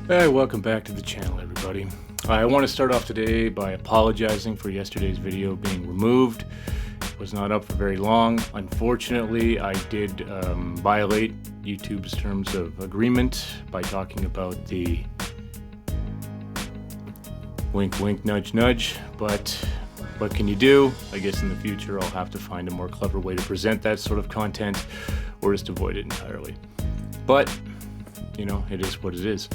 Hey, welcome back to the channel, everybody. I want to start off today by apologizing for yesterday's video being removed. It was not up for very long. Unfortunately, I did violate YouTube's terms of agreement by talking about the wink wink nudge nudge, but what can you do? I guess in the future I'll have to find a more clever way to present that sort of content or just avoid it entirely. But, you know, it is what it is.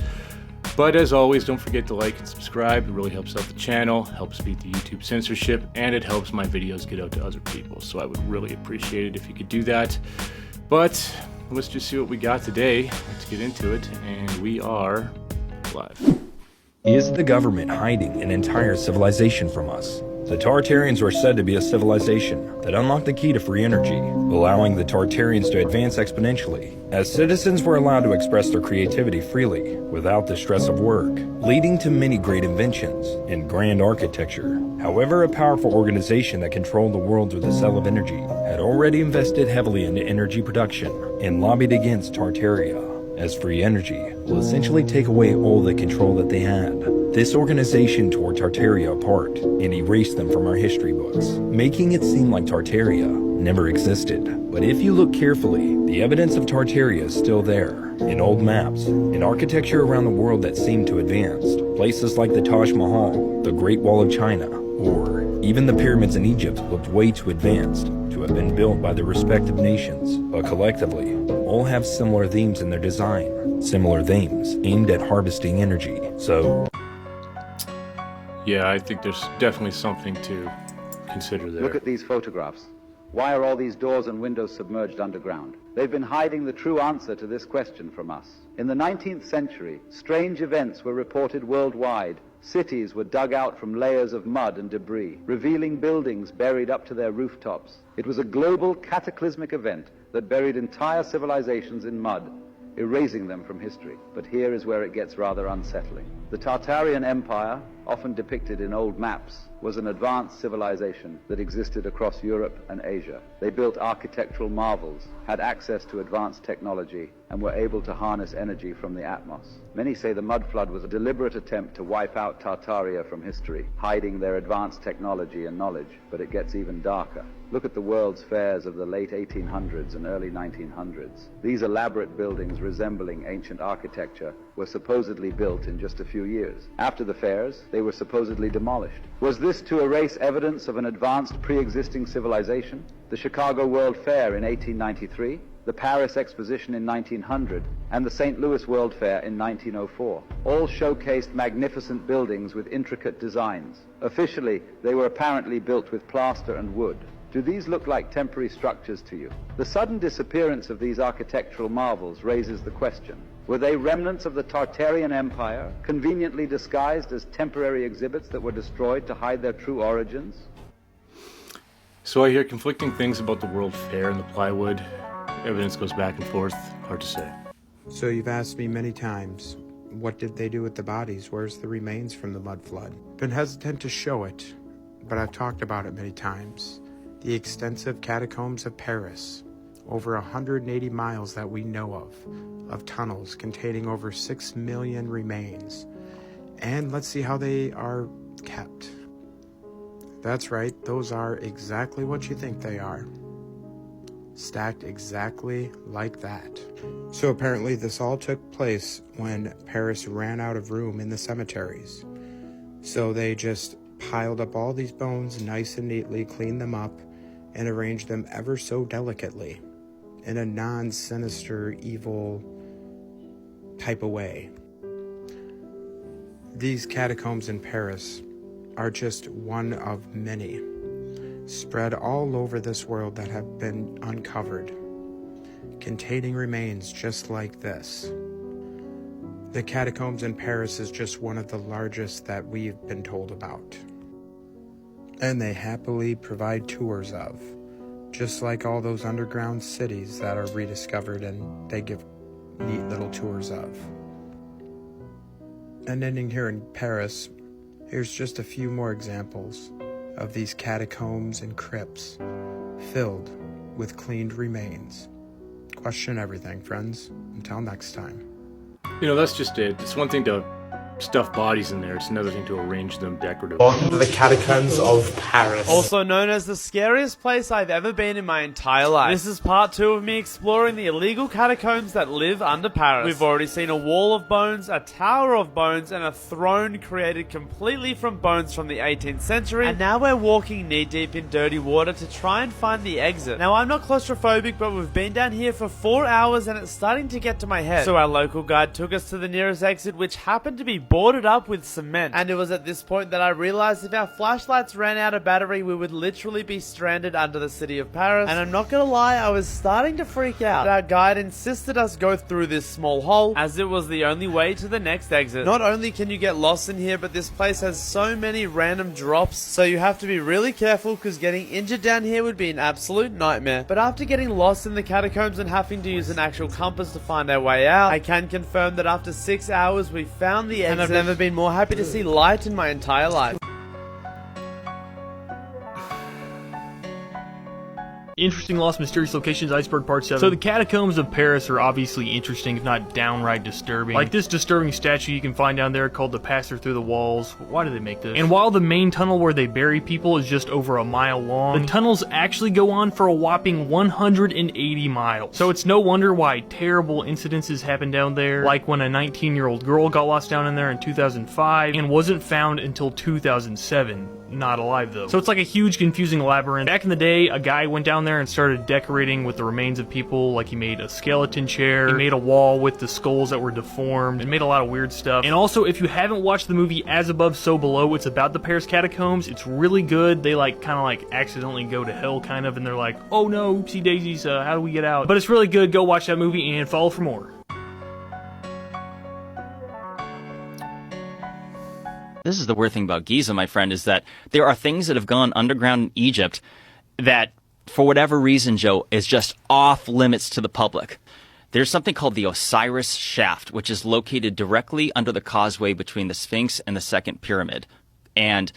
But as always, don't forget to like and subscribe. It really helps out the channel, helps beat the YouTube censorship, and it helps my videos get out to other people. So I would really appreciate it if you could do that. But let's just see what we got today. Let's get into it, and we are live. Is the government hiding an entire civilization from us? The Tartarians were said to be a civilization that unlocked the key to free energy, allowing the Tartarians to advance exponentially, as citizens were allowed to express their creativity freely, without the stress of work, leading to many great inventions and grand architecture. However, a powerful organization that controlled the world through the cell of energy had already invested heavily into energy production and lobbied against Tartaria, as free energy will essentially take away all the control that they had. This organization tore Tartaria apart and erased them from our history books, making it seem like Tartaria never existed. But if you look carefully, the evidence of Tartaria is still there, in old maps, in architecture around the world that seemed to advance. Places like the Taj Mahal, the Great Wall of China, or even the pyramids in Egypt looked way too advanced to have been built by their respective nations, but collectively, all have similar themes in their design, similar themes aimed at harvesting energy. So, Yeah, I think there's definitely something to consider there. Look at these photographs. Why are all these doors and windows submerged underground? They've been hiding the true answer to this question from us. In the 19th century, strange events were reported worldwide. Cities were dug out from layers of mud and debris, revealing buildings buried up to their rooftops. It was a global cataclysmic event that buried entire civilizations in mud, erasing them from history. But here is where it gets rather unsettling. The Tartarian Empire, often depicted in old maps, was an advanced civilization that existed across Europe and Asia. They built architectural marvels, had access to advanced technology, and were able to harness energy from the atmos. Many say the mud flood was a deliberate attempt to wipe out Tartaria from history, hiding their advanced technology and knowledge. But it gets even darker. Look at the world's fairs of the late 1800s and early 1900s. These elaborate buildings resembling ancient architecture were supposedly built in just a few years. After the fairs, they were supposedly demolished. Was this to erase evidence of an advanced pre-existing civilization? The Chicago World Fair in 1893, the Paris Exposition in 1900, and the St. Louis World Fair in 1904 all showcased magnificent buildings with intricate designs. Officially, they were apparently built with plaster and wood. Do these look like temporary structures to you? The sudden disappearance of these architectural marvels raises the question: were they remnants of the Tartarian Empire, conveniently disguised as temporary exhibits that were destroyed to hide their true origins? So I hear conflicting things about the World Fair and the plywood. Evidence goes back and forth. Hard to say. So you've asked me many times, what did they do with the bodies? Where's the remains from the mud flood? Been hesitant to show it, but I've talked about it many times. The extensive catacombs of Paris, over 180 miles that we know of tunnels containing over 6 million remains. And let's see how they are kept. That's right, those are exactly what you think they are. Stacked exactly like that. So apparently this all took place when Paris ran out of room in the cemeteries. So they just piled up all these bones nice and neatly, cleaned them up, and arranged them ever so delicately in a non-sinister, evil type of way. These catacombs in Paris are just one of many spread all over this world that have been uncovered, containing remains just like this. The catacombs in Paris is just one of the largest that we've been told about, and they happily provide tours of, just like all those underground cities that are rediscovered and they give neat little tours of. And ending here in Paris, here's just a few more examples of these catacombs and crypts filled with cleaned remains. Question everything, friends. Until next time. You know, that's just it. It's one thing to stuff bodies in there, it's another thing to arrange them decoratively. Welcome to the catacombs of Paris. Also known as the scariest place I've ever been in my entire life. This is part 2 of me exploring the illegal catacombs that live under Paris. We've already seen a wall of bones, a tower of bones, and a throne created completely from bones from the 18th century. And now we're walking knee deep in dirty water to try and find the exit. Now I'm not claustrophobic, but we've been down here for 4 hours and it's starting to get to my head. So our local guide took us to the nearest exit, which happened to be boarded up with cement. And it was at this point that I realized if our flashlights ran out of battery, we would literally be stranded under the city of Paris. And I'm not gonna lie, I was starting to freak out. Our guide insisted us go through this small hole, as it was the only way to the next exit. Not only can you get lost in here, but this place has so many random drops, so you have to be really careful because getting injured down here would be an absolute nightmare. But after getting lost in the catacombs and having to use an actual compass to find our way out, I can confirm that after 6 hours we found the exit. And I've never been more happy to see light in my entire life. Interesting Lost Mysterious Locations, Iceberg Part 7. So the catacombs of Paris are obviously interesting, if not downright disturbing. Like this disturbing statue you can find down there called the Passer Through the Walls. Why do they make this? And while the main tunnel where they bury people is just over a mile long, the tunnels actually go on for a whopping 180 miles. So it's no wonder why terrible incidences happen down there, like when a 19-year-old girl got lost down in there in 2005 and wasn't found until 2007. Not alive though. So it's like a huge confusing labyrinth. Back in the day, a guy went down there and started decorating with the remains of people. Like he made a skeleton chair, he made a wall with the skulls that were deformed, and made a lot of weird stuff. And also, if you haven't watched the movie As Above, So Below, it's about the Paris catacombs. It's really good. They like kind of like accidentally go to hell kind of, and they're like, oh no, oopsie daisies, how do we get out? But it's really good. Go watch that movie and follow for more. This is the weird thing about Giza, my friend, is that there are things that have gone underground in Egypt that, for whatever reason, Joe, is just off limits to the public. There's something called the Osiris Shaft, which is located directly under the causeway between the Sphinx and the Second Pyramid. And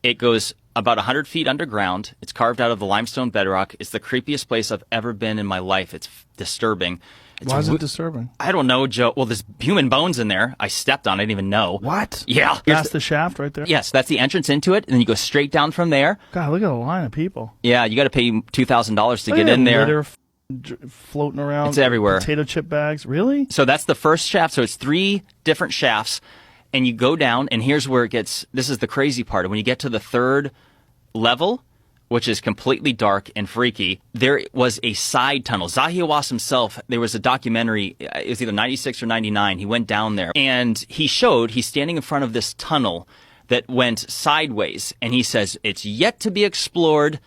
it goes about 100 feet underground. It's carved out of the limestone bedrock. It's the creepiest place I've ever been in my life. It's disturbing. Why is it disturbing? I don't know, Joe. Well, there's human bones in there. I stepped on it. I didn't even know. What? Yeah. That's the shaft right there? Yes, that's the entrance into it, and then you go straight down from there. God, look at the line of people. Yeah, you got to pay $2,000 to get in there. Litter floating around. It's everywhere. Potato chip bags. Really? So that's the first shaft. So it's 3 different shafts, and you go down, and here's where it gets, this is the crazy part. When you get to the 3rd level, which is completely dark and freaky, there was a side tunnel. Zahi Hawass himself, there was a documentary, it was either 96 or 99, he went down there, and he showed, he's standing in front of this tunnel that went sideways, and he says, it's yet to be explored,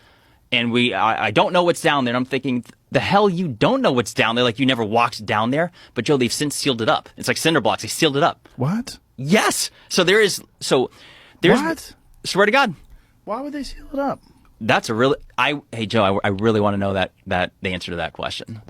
and I don't know what's down there. And I'm thinking, the hell you don't know what's down there? Like you never walked down there? But Joe, they've since sealed it up. It's like cinder blocks, they sealed it up. What? Yes! there's what? Swear to God. Why would they seal it up? That's a really, hey Joe, I really want to know that the answer to that question.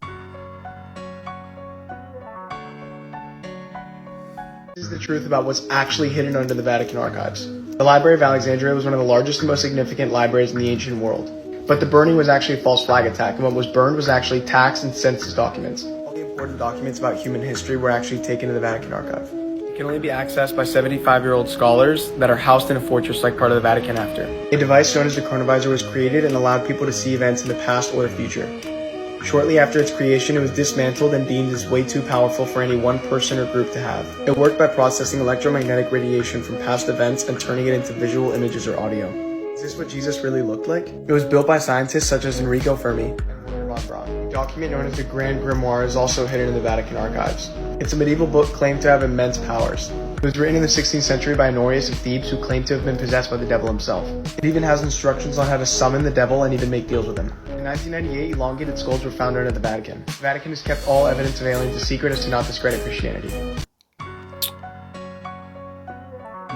This is the truth about what's actually hidden under the Vatican archives. The Library of Alexandria was one of the largest and most significant libraries in the ancient world. But the burning was actually a false flag attack, and what was burned was actually tax and census documents. All the important documents about human history were actually taken to the Vatican archive. It can only be accessed by 75-year-old scholars that are housed in a fortress-like part of the Vatican after. A device known as the chronovisor was created and allowed people to see events in the past or the future. Shortly after its creation, it was dismantled and deemed as way too powerful for any one person or group to have. It worked by processing electromagnetic radiation from past events and turning it into visual images or audio. Is this what Jesus really looked like? It was built by scientists such as Enrico Fermi and Werner von Braun. A document known as the Grand Grimoire is also hidden in the Vatican archives. It's a medieval book claimed to have immense powers. It was written in the 16th century by Honorius of Thebes, who claimed to have been possessed by the devil himself. It even has instructions on how to summon the devil and even make deals with him. In 1998, elongated skulls were found under the Vatican. The Vatican has kept all evidence of aliens a secret as to not discredit Christianity.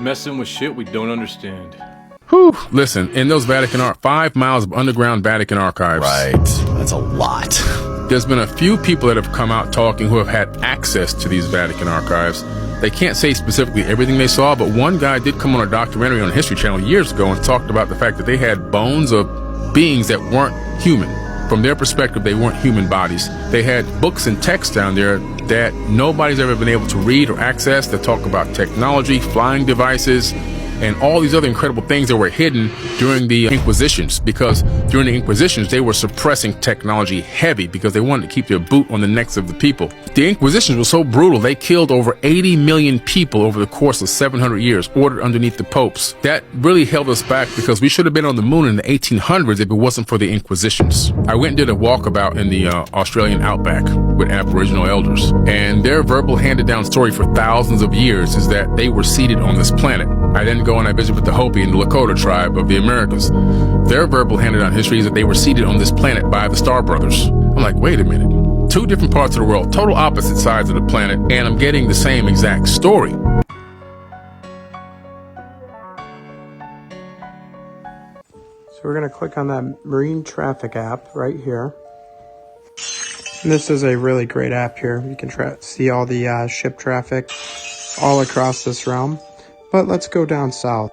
Messing with shit we don't understand. Whew. Listen, in those 5 miles of underground Vatican archives. Right. That's a lot. There's been a few people that have come out talking who have had access to these Vatican archives. They can't say specifically everything they saw, but one guy did come on a documentary on History Channel years ago and talked about the fact that they had bones of beings that weren't human. From their perspective, they weren't human bodies. They had books and texts down there that nobody's ever been able to read or access that talk about technology, flying devices, and all these other incredible things that were hidden during the Inquisitions, because during the Inquisitions, they were suppressing technology heavy because they wanted to keep their boot on the necks of the people. The Inquisitions were so brutal, they killed over 80 million people over the course of 700 years, ordered underneath the popes. That really held us back because we should have been on the moon in the 1800s if it wasn't for the Inquisitions. I went and did a walkabout in the Australian outback with Aboriginal elders, and their verbal handed down story for thousands of years is that they were seated on this planet. I then go and I visit with the Hopi and the Lakota tribe of the Americas. Their verbal handed down history is that they were seated on this planet by the Star Brothers. I'm like, wait a minute. Two different parts of the world, total opposite sides of the planet, and I'm getting the same exact story. So we're going to click on that marine traffic app right here. And this is a really great app here. You can see all the ship traffic all across this realm. But let's go down south.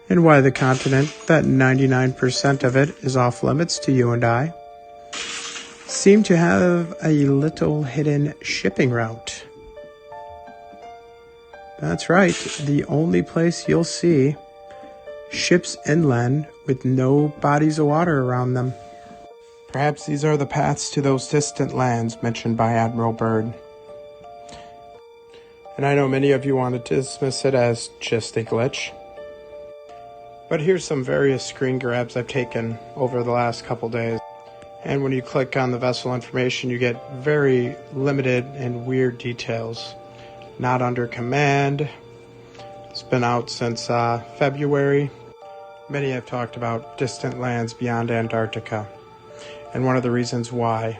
And why the continent that 99% of it is off limits to you and I seem to have a little hidden shipping route. That's right, the only place you'll see ships inland with no bodies of water around them. Perhaps these are the paths to those distant lands mentioned by Admiral Byrd. And I know many of you want to dismiss it as just a glitch. But here's some various screen grabs I've taken over the last couple days. And when you click on the vessel information, you get very limited and weird details. Not under command. It's been out since February. Many have talked about distant lands beyond Antarctica. And one of the reasons why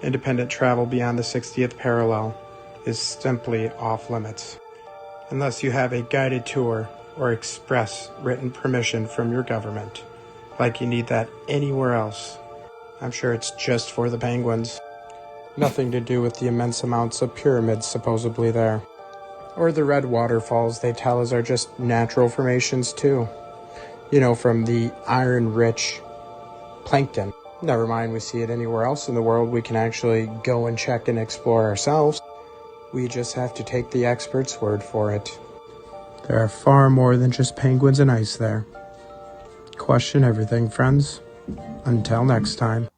independent travel beyond the 60th parallel is simply off limits, unless you have a guided tour or express written permission from your government, like you need that anywhere else. I'm sure it's just for the penguins. Nothing to do with the immense amounts of pyramids supposedly there. Or the red waterfalls they tell us are just natural formations too. You know, from the iron-rich plankton. Never mind we see it anywhere else in the world, we can actually go and check and explore ourselves. We just have to take the expert's word for it. There are far more than just penguins and ice there. Question everything, friends. Until next time.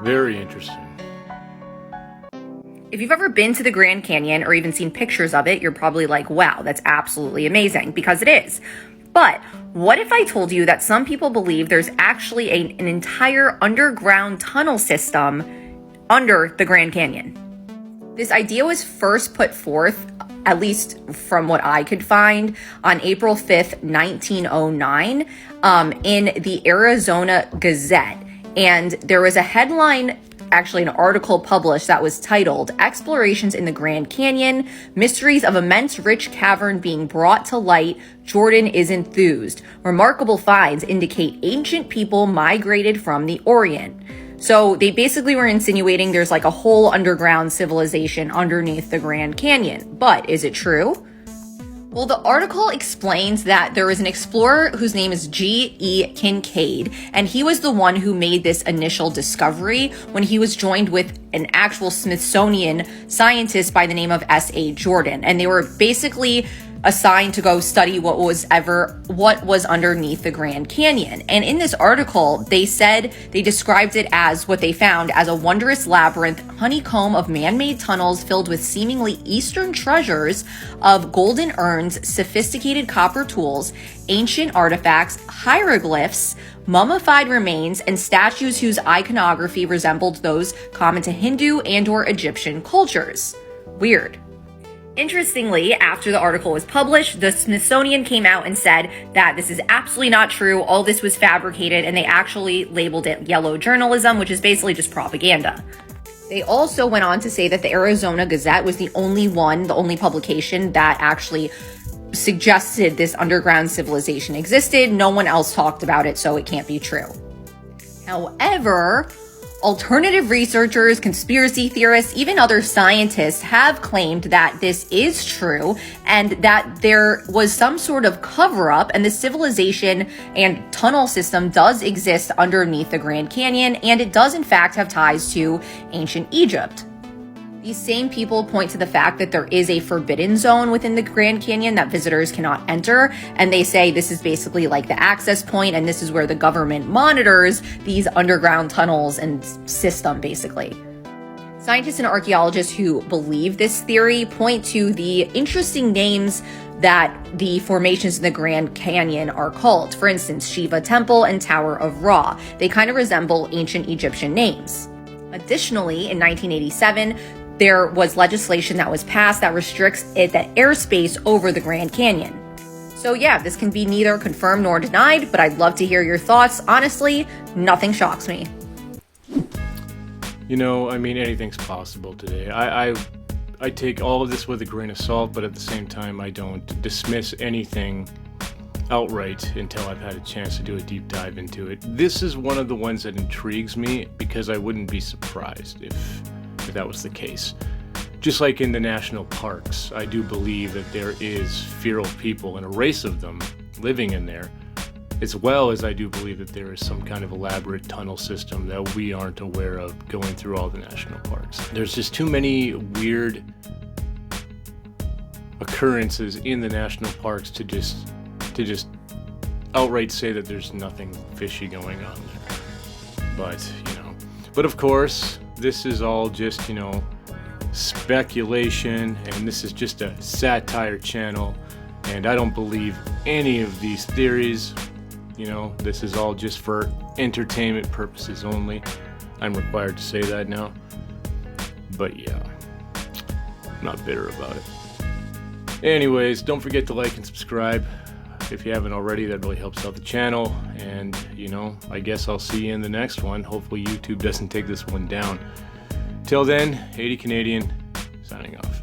Very interesting. If you've ever been to the Grand Canyon or even seen pictures of it, you're probably like, wow, that's absolutely amazing, because it is. But what if I told you that some people believe there's actually an entire underground tunnel system under the Grand Canyon? This idea was first put forth, at least from what I could find, on April 5th, 1909, in the Arizona Gazette. And there was a headline, actually an article published, that was titled, "Explorations in the Grand Canyon, Mysteries of Immense Rich Cavern Being Brought to Light, Jordan is Enthused. Remarkable finds indicate ancient people migrated from the Orient." So they basically were insinuating there's like a whole underground civilization underneath the Grand Canyon. But is it true? Well, the article explains that there was an explorer whose name is G.E. Kincaid, and he was the one who made this initial discovery when he was joined with an actual Smithsonian scientist by the name of S.A. Jordan. And they were basically assigned to go study what was underneath the Grand Canyon. And in this article, they described it as what they found as a wondrous labyrinth, honeycomb of man-made tunnels filled with seemingly Eastern treasures of golden urns, sophisticated copper tools, ancient artifacts, hieroglyphs, mummified remains, and statues whose iconography resembled those common to Hindu and/or Egyptian cultures. Weird. Interestingly, after the article was published, the Smithsonian came out and said that this is absolutely not true. All this was fabricated, and they actually labeled it yellow journalism, which is basically just propaganda. They also went on to say that the Arizona Gazette was the only publication that actually suggested this underground civilization existed. No one else talked about it, so it can't be true. However, Alternative researchers, conspiracy theorists, even other scientists have claimed that this is true and that there was some sort of cover-up and the civilization and tunnel system does exist underneath the Grand Canyon, and it does in fact have ties to ancient Egypt. These same people point to the fact that there is a forbidden zone within the Grand Canyon that visitors cannot enter, and they say this is basically like the access point, and this is where the government monitors these underground tunnels and system, basically. Scientists and archaeologists who believe this theory point to the interesting names that the formations in the Grand Canyon are called. For instance, Shiva Temple and Tower of Ra. They kind of resemble ancient Egyptian names. Additionally, in 1987, there was legislation that was passed that restricts the airspace over the Grand Canyon. So yeah, this can be neither confirmed nor denied, but I'd love to hear your thoughts. Honestly, nothing shocks me. You know, I mean, anything's possible today. I take all of this with a grain of salt, but at the same time, I don't dismiss anything outright until I've had a chance to do a deep dive into it. This is one of the ones that intrigues me because I wouldn't be surprised if that was the case. Just like in the national parks, I do believe that there is feral people and a race of them living in there, as well as I do believe that there is some kind of elaborate tunnel system that we aren't aware of going through all the national parks. There's just too many weird occurrences in the national parks to just outright say that there's nothing fishy going on there. But of course, this is all just, speculation, and this is just a satire channel, and I don't believe any of these theories. This is all just for entertainment purposes only. I'm required to say that now. But yeah, I'm not bitter about it. Anyways, don't forget to like and subscribe if you haven't already. That really helps out the channel, and I guess I'll see you in the next one. Hopefully YouTube doesn't take this one down. Till then, 80 Canadian, signing off.